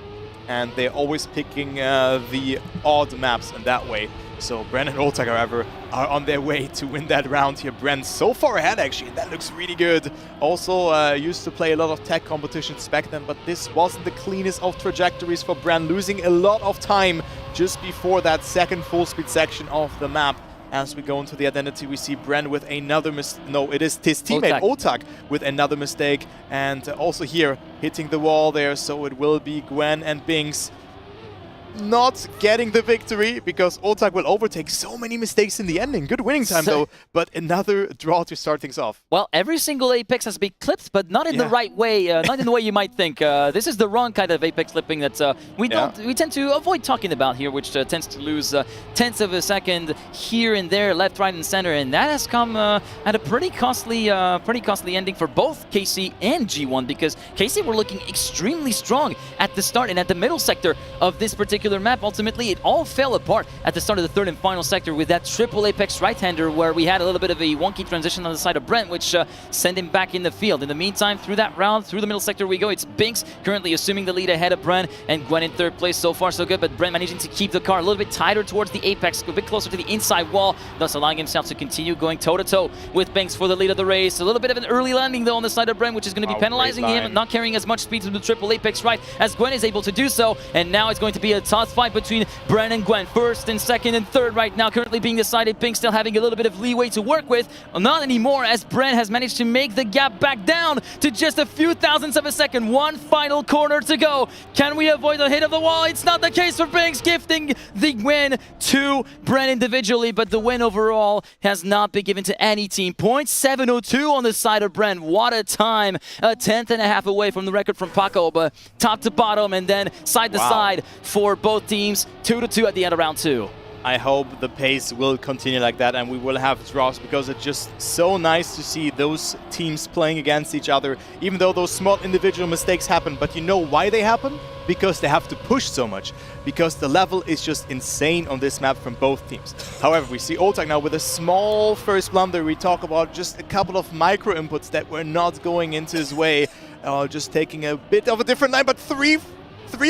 and they're always picking the odd maps in that way. So Bren and Oltag, however, are on their way to win that round here. Bren so far ahead, actually, and that looks really good. Also used to play a lot of tech competitions back then, but this wasn't the cleanest of trajectories for Bren, losing a lot of time just before that second full speed section of the map. As we go into the identity, we see Bren with another no, it is his teammate Oltag with another mistake, and also here hitting the wall there. So it will be Gwen and Binks not getting the victory, because Oltag will overtake so many mistakes in the ending. Good winning time though, but another draw to start things off. Well, every single Apex has been clipped, but not in the right way, not in the way you might think. This is the wrong kind of Apex clipping that we tend to avoid talking about here, which tends to lose tenths of a second here and there, left, right, and center, and that has come at a pretty costly ending for both KC and G1, because KC were looking extremely strong at the start and at the middle sector of this particular map. Ultimately, it all fell apart at the start of the third and final sector with that triple Apex right-hander, where we had a little bit of a wonky transition on the side of Brent, which sent him back in the field. In the meantime, through that round, through the middle sector we go. It's Binks currently assuming the lead ahead of Brent, and Gwen in third place. So far, so good, but Brent managing to keep the car a little bit tighter towards the Apex, a bit closer to the inside wall, thus allowing himself to continue going toe-to-toe with Binks for the lead of the race. A little bit of an early landing, though, on the side of Brent, which is going to be penalizing him, not carrying as much speed to the triple Apex right as Gwen is able to do so. And now it's going to be a tough fight between Bren and Gwen. First and second and third right now currently being decided. Pink still having a little bit of leeway to work with. Not anymore, as Bren has managed to make the gap back down to just a few thousandths of a second. One final corner to go. Can we avoid the hit of the wall? It's not the case for Binks, gifting the win to Bren individually, but the win overall has not been given to any team. 0.702 on the side of Bren. What a time. A tenth and a half away from the record from Paco, but top to bottom and then side to side for both teams. 2-2 at the end of round 2. I hope the pace will continue like that and we will have draws, because it's just so nice to see those teams playing against each other, even though those small individual mistakes happen. But you know why they happen? Because they have to push so much, because the level is just insane on this map from both teams. However, we see Oltag now with a small first blunder. We talk about just a couple of micro inputs that were not going into his way, just taking a bit of a different line, but three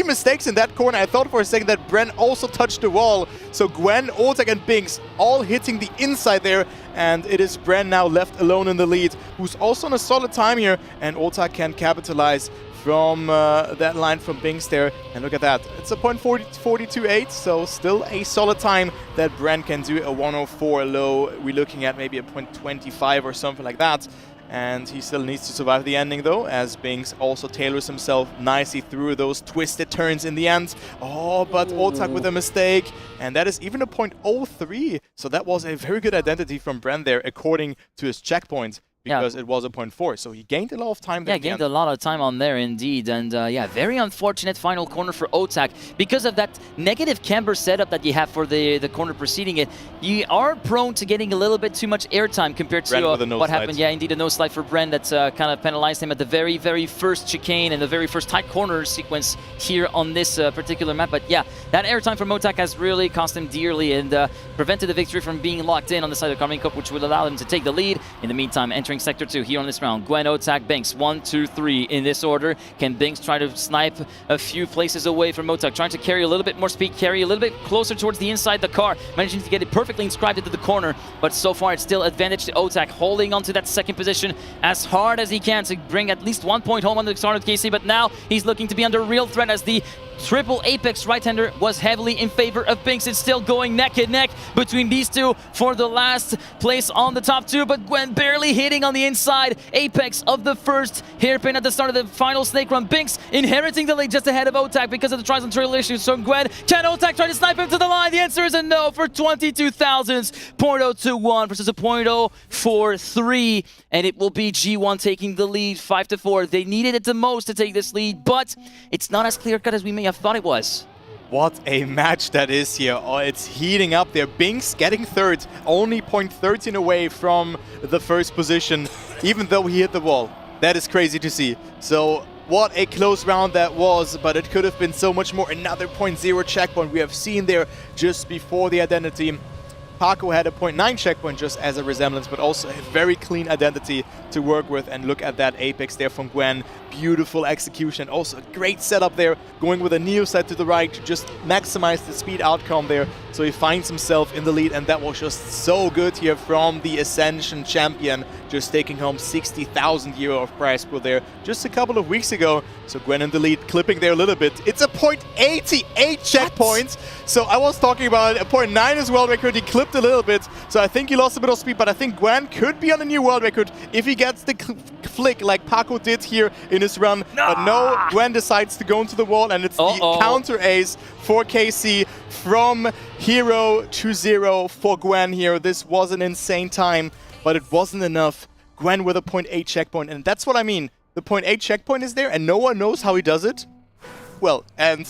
mistakes in that corner. I thought for a second that Bren also touched the wall. So Gwen, Oltag and Binks all hitting the inside there, and it is Bren now left alone in the lead, who's also on a solid time here, and Oltag can capitalize from that line from Binks there. And look at that, it's a 0.42.8, so still a solid time that Bren can do. A 104 low, we're looking at maybe a 0.25 or something like that. And he still needs to survive the ending though, as Binks also tailors himself nicely through those twisted turns in the end. Oh, but Otak with a mistake. And that is even a .03. So that was a very good identity from Bren there, according to his checkpoint. Because it was a .4, so he gained a lot of time there. Yeah, gained a lot of time on there indeed, and yeah, very unfortunate final corner for Otak. Because of that negative camber setup that you have for the corner preceding it, you are prone to getting a little bit too much airtime compared to what happened. Yeah, indeed, a nose slide for Bren that's kind of penalized him at the very, very first chicane and the very first tight corner sequence here on this particular map. But yeah, that airtime from Otak has really cost him dearly and prevented the victory from being locked in on the side of Karmine Corp, which would allow him to take the lead. In the meantime, entering Sector 2 here on this round. Gwen, Otak, Binks. 1, 2, 3 in this order. Can Binks try to snipe a few places away from Otak? Trying to carry a little bit more speed, carry a little bit closer towards the inside the car. Managing to get it perfectly inscribed into the corner. But so far it's still advantage to Otak. Holding on to that second position as hard as he can to bring at least 1 point home on the start of KC. But now he's looking to be under real threat as the triple apex right-hander was heavily in favor of Binks. It's still going neck and neck between these two for the last place on the top two, but Gwen barely hitting on the inside apex of the first hairpin at the start of the final snake run. Binks inheriting the lead just ahead of Otak because of the tries and trail issues from Gwen. Can Otak try to snipe him to the line? The answer is a no for 22,000s. 0.021 versus a 0.043, and it will be G1 taking the lead 5-4. They needed it the most to take this lead, but it's not as clear-cut as we may have thought it was. What a match that is here. Oh, it's heating up there. Binks getting third, only 0.13 away from the first position, even though he hit the wall. That is crazy to see. So what a close round that was, but it could have been so much more. Another 0.0 checkpoint we have seen there just before the identity. Paco had a 0.9 checkpoint just as a resemblance, but also a very clean identity to work with. And look at that apex there from Gwen. Beautiful execution. Also a great setup there, going with a neo set to the right to just maximize the speed outcome there. So he finds himself in the lead, and that was just so good here from the Ascension champion, just taking home 60,000 euro of prize pool there just a couple of weeks ago. So Gwen in the lead, clipping there a little bit. It's a 0.88 checkpoint. So I was talking about a 0.9 as world record. He clipped a little bit, so I think he lost a bit of speed, but I think Gwen could be on a new world record if he gets the flick like Paco did here in his run. But no, Gwen decides to go into the wall, and it's the counter ace for KC from 0 to 0 for Gwen here. This was an insane time, but it wasn't enough. Gwen with a 0.8 checkpoint, and that's what I mean. The 0.8 checkpoint is there, and no one knows how he does it. Well, and,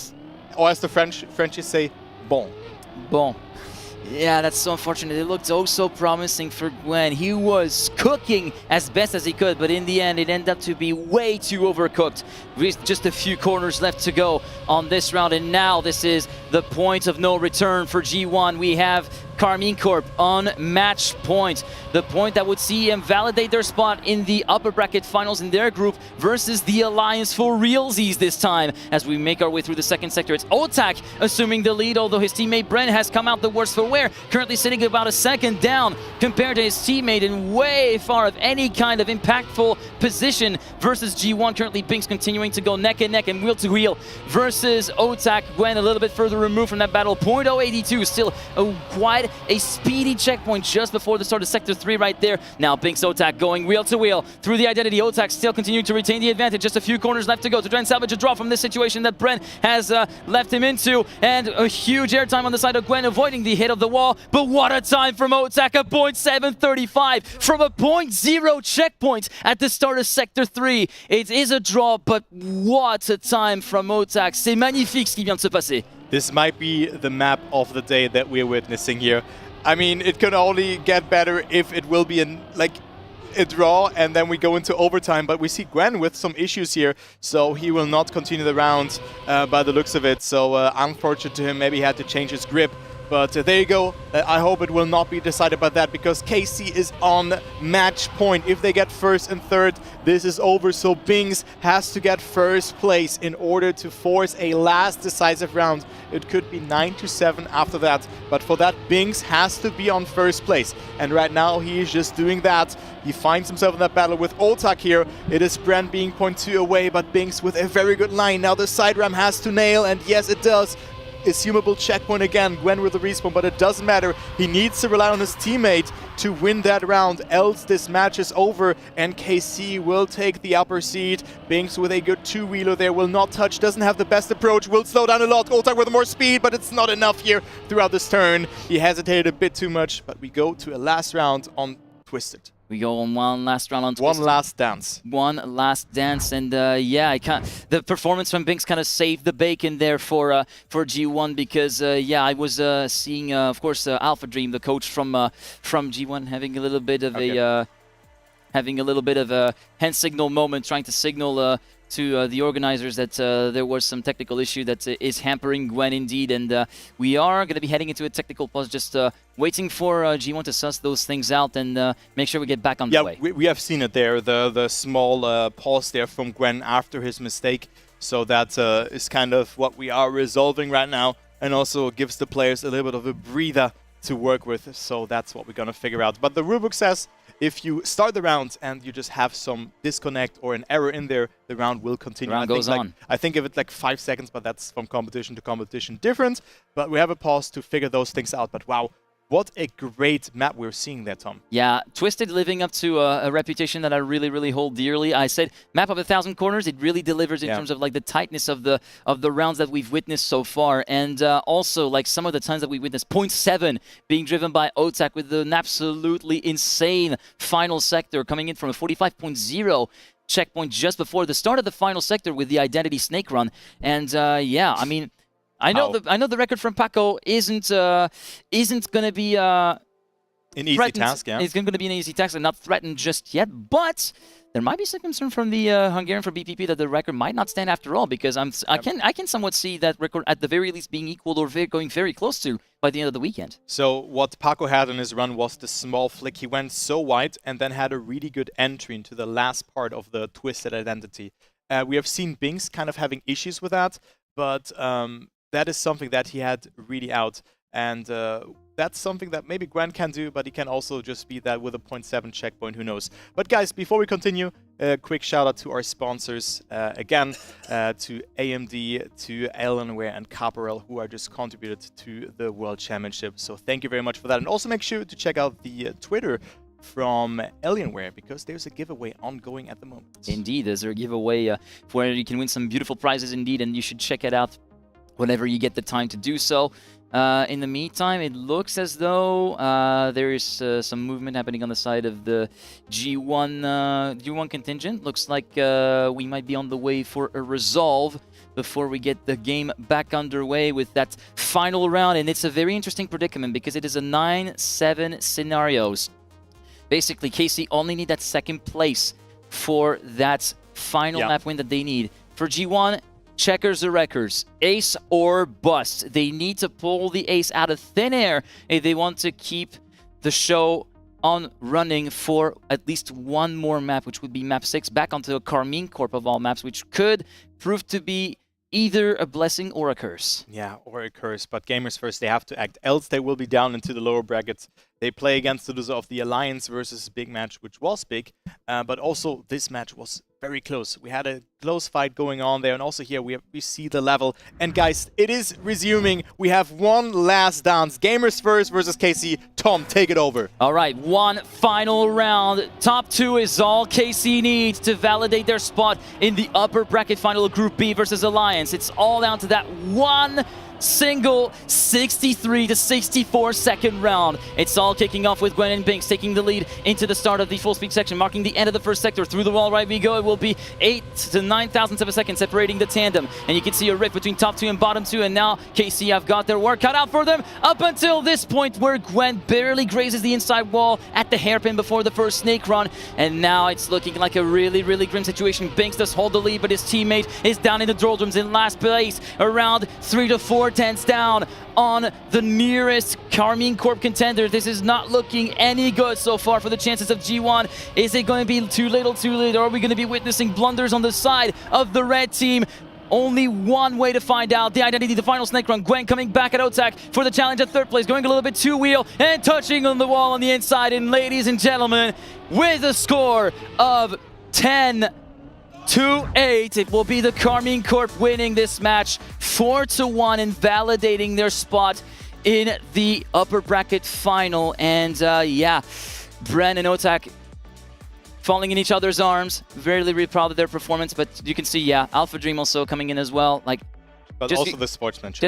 or as the Frenchies say, bon. Bon. Yeah, that's so unfortunate. It looked oh so promising for Gwen. He was cooking as best as he could, but in the end, it ended up to be way too overcooked. With just a few corners left to go on this round, and now this is the point of no return for G1. We have Karmine Corp on match point. The point that would see him validate their spot in the upper bracket finals in their group versus the Alliance for realsies this time. As we make our way through the second sector, it's Otak assuming the lead, although his teammate Bren has come out the worst for wear, currently sitting about a second down compared to his teammate and way far of any kind of impactful position versus G1. Currently Binks continuing to go neck and neck and wheel to wheel versus Otak. Gwen a little bit further removed from that battle. 0.082, still quite a speedy checkpoint just before the start of Sector 3 right there. Now Binks Otak going wheel to wheel through the identity. Otak still continuing to retain the advantage. Just a few corners left to go to try and salvage a draw from this situation that Bren has left him into. And a huge airtime on the side of Gwen, avoiding the hit of the wall. But what a time from Otak, a 0.735 from a 0.0 checkpoint at the start of Sector 3. It is a draw, but what a time from Otak. C'est magnifique ce qui vient de se passer. This might be the map of the day that we're witnessing here. I mean, it can only get better if it will be a draw and then we go into overtime. But we see Gwen with some issues here, so he will not continue the round by the looks of it. So unfortunate to him, maybe he had to change his grip. But there you go. I hope it will not be decided by that, because KC is on match point. If they get first and third, this is over. So Binks has to get first place in order to force a last decisive round. It could be 9-7 after that. But for that, Binks has to be on first place. And right now, he is just doing that. He finds himself in that battle with Otak here. It is Bren being 0.2 away, but Binks with a very good line. Now the side ram has to nail, and yes, it does. Assumable checkpoint again, Gwen with the respawn, but it doesn't matter. He needs to rely on his teammate. to win that round, else this match is over and KC will take the upper seat. Binks with a good 2-wheeler there, will not touch, doesn't have the best approach, will slow down a lot. Oltak with more speed, but it's not enough here throughout this turn. He hesitated a bit too much, but we go to a last round on Twisted. We go on one last round on Twisted. One last dance. One last dance, and yeah, I can't. The performance from Binks kind of saved the bacon there for G1 because yeah, I was seeing, of course, Alpha Dream, the coach from G1, having a little bit of a hand signal moment, trying to signal to the organizers that there was some technical issue that is hampering Gwen indeed, and we are going to be heading into a technical pause, just waiting for G1 to suss those things out and make sure we get back on the way. Yeah, we have seen it there, the small pause there from Gwen after his mistake, so that is kind of what we are resolving right now, and also gives the players a little bit of a breather to work with, so that's what we're going to figure out. But the rulebook says if you start the round and you just have some disconnect or an error in there, the round will continue. The round goes on. I think if it's like 5 seconds, but that's from competition to competition different. But we have a pause to figure those things out. But wow, what a great map we're seeing there, Tom. Yeah, Twisted living up to a reputation that I really, really hold dearly. I said map of 1,000 corners. It really delivers in terms of like the tightness of the rounds that we've witnessed so far, and also like some of the times that we witnessed. 0.7 being driven by Otak with an absolutely insane final sector coming in from a 45.0 checkpoint just before the start of the final sector with the Identity Snake run, and yeah, I mean. I know the record from Paco isn't going to be an easy task. Yeah, it's going to be an easy task and not threatened just yet. But there might be some concern from the Hungarian for BPP that the record might not stand after all, because I can somewhat see that record at the very least being equaled or going very close to by the end of the weekend. So what Paco had in his run was the small flick. He went so wide and then had a really good entry into the last part of the Twisted Identity. We have seen Binks kind of having issues with that, but that is something that he had really out, and that's something that maybe Gwen can do, but he can also just beat that with a 0.7 checkpoint, who knows. But guys, before we continue, a quick shout out to our sponsors, again, to AMD, to Alienware and Caparel, who are just contributed to the World Championship. So thank you very much for that, and also make sure to check out the Twitter from Alienware, because there's a giveaway ongoing at the moment. Indeed, there's a giveaway where you can win some beautiful prizes indeed, and you should check it out whenever you get the time to do so. In the meantime, it looks as though there is some movement happening on the side of the G1 contingent. Looks like we might be on the way for a resolve before we get the game back underway with that final round. And it's a very interesting predicament because it is a 9-7 scenarios. Basically, KC only need that second place for that final map win that they need. For G1, checkers or records, ace or bust. They need to pull the ace out of thin air if they want to keep the show on running for at least one more map, which would be map 6, back onto a Karmine Corp of all maps, which could prove to be either a blessing or a curse. Yeah, or a curse. But Gamers First, they have to act, else they will be down into the lower brackets. They play against the loser of the Alliance versus big match, which was big, but also this match was very close. We had a close fight going on there, and also here we see the level. And guys, it is resuming. We have one last dance. Gamers First versus KC. Tom, take it over. All right, one final round. Top 2 is all KC needs to validate their spot in the upper bracket final of Group B versus Alliance. It's all down to that one single 63 to 64 second round. It's all kicking off with Gwen and Binks taking the lead into the start of the full speed section, marking the end of the first sector. Through the wall right we go. It will be 8 to 9 thousandths of a second separating the tandem, and you can see a rift between top 2 and bottom 2, and now KC have got their work cut out for them up until this point where Gwen barely grazes the inside wall at the hairpin before the first snake run, and now it's looking like a really, really grim situation. Binks does hold the lead, but his teammate is down in the doldrums in last place, around 3 to 4 tenths down on the nearest Karmine Corp contender. This is not looking any good so far for the chances of G1. Is it going to be too little, or are we going to be witnessing blunders on the side of the red team? Only one way to find out. The identity, the final snake run. Gwen coming back at Otak for the challenge at third place, going a little bit too wheel and touching on the wall on the inside. And ladies and gentlemen, with a score of 10-8, it will be the Karmine Corp winning this match 4-1 and validating their spot in the upper bracket final. And yeah, Bren and Otak falling in each other's arms. Very proud of their performance, but you can see, yeah, Alpha Dream also coming in as well. Like, but also the sportsmanship.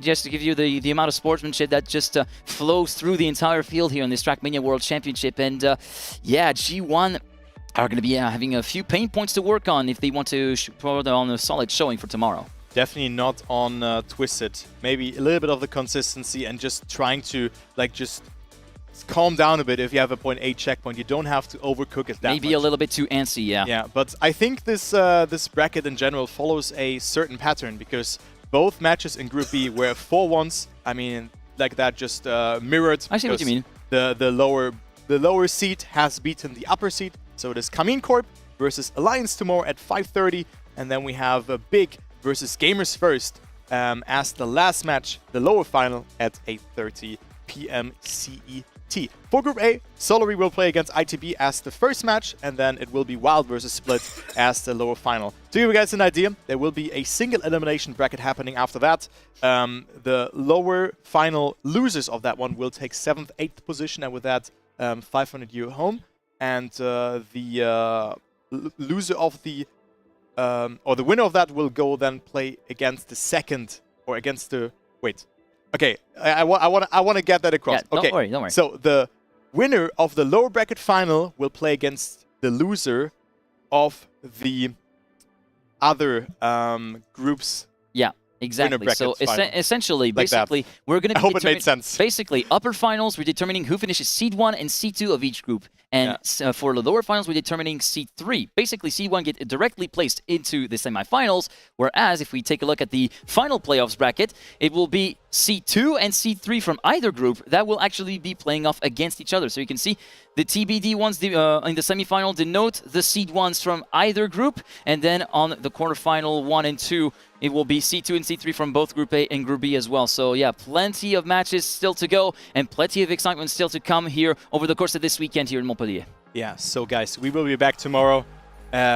Just to give you the amount of sportsmanship that just flows through the entire field here in this Trackmania World Championship. And yeah, G1 are going to be having a few pain points to work on if they want to put on a solid showing for tomorrow. Definitely not on Twisted. Maybe a little bit of the consistency and just trying to like just calm down a bit. If you have a point 8 checkpoint, you don't have to overcook it that Maybe much. a little bit too antsy, yeah. Yeah, but I think this this bracket in general follows a certain pattern because both matches in Group B were 4-1s. I mean, like that just mirrored. I see what you mean. The lower seed has beaten the upper seed. So it is Karmine Corp versus Alliance tomorrow at 5:30, and then we have a Big versus Gamers First as the last match, the lower final at 8:30 p.m. CET. For Group A, Solary will play against ITB as the first match, and then it will be Wild versus Split as the lower final. To give you guys an idea, there will be a single elimination bracket happening after that. The lower final losers of that one will take 7th, 8th position, and with that, 500 euro home. And the loser of the or the winner of that will go then play against the second or against the Okay, I want to get that across. Yeah, okay, don't worry. So the winner of the lower bracket final will play against the loser of the other groups. Yeah. Exactly. So essentially, like basically, we're going to be I hope it made sense. Basically, upper finals, we're determining who finishes Seed 1 and Seed 2 of each group. And for the lower finals, we're determining Seed 3. Basically, Seed 1 get directly placed into the semifinals, whereas if we take a look at the final playoffs bracket, it will be Seed 2 and Seed 3 from either group that will actually be playing off against each other. So you can see the TBD ones in the semifinal denote the Seed 1s from either group, and then on the quarterfinal 1 and 2, it will be Seed 2 and Seed 3 from both Group A and Group B as well. So yeah, plenty of matches still to go and plenty of excitement still to come here over the course of this weekend here in Montpellier. Yeah, so guys, we will be back tomorrow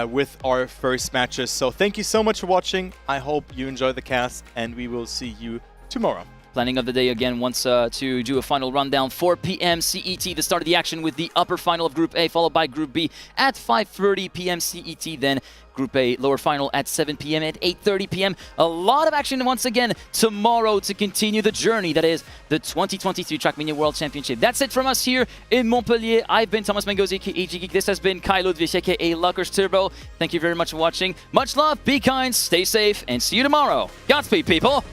with our first matches. So thank you so much for watching. I hope you enjoyed the cast, and we will see you tomorrow. Planning of the day again wants to do a final rundown. 4 p.m. CET, the start of the action with the upper final of Group A, followed by Group B at 5:30 p.m. CET. Then Group A lower final at 7 p.m. at 8:30 p.m. A lot of action once again tomorrow to continue the journey that is the 2023 Trackmania World Championship. That's it from us here in Montpellier. I've been Thomas Mangozi, aka GGeek. This has been Kai Ludwig, aka Luckers Turbo. Thank you very much for watching. Much love, be kind, stay safe, and see you tomorrow. Godspeed, people.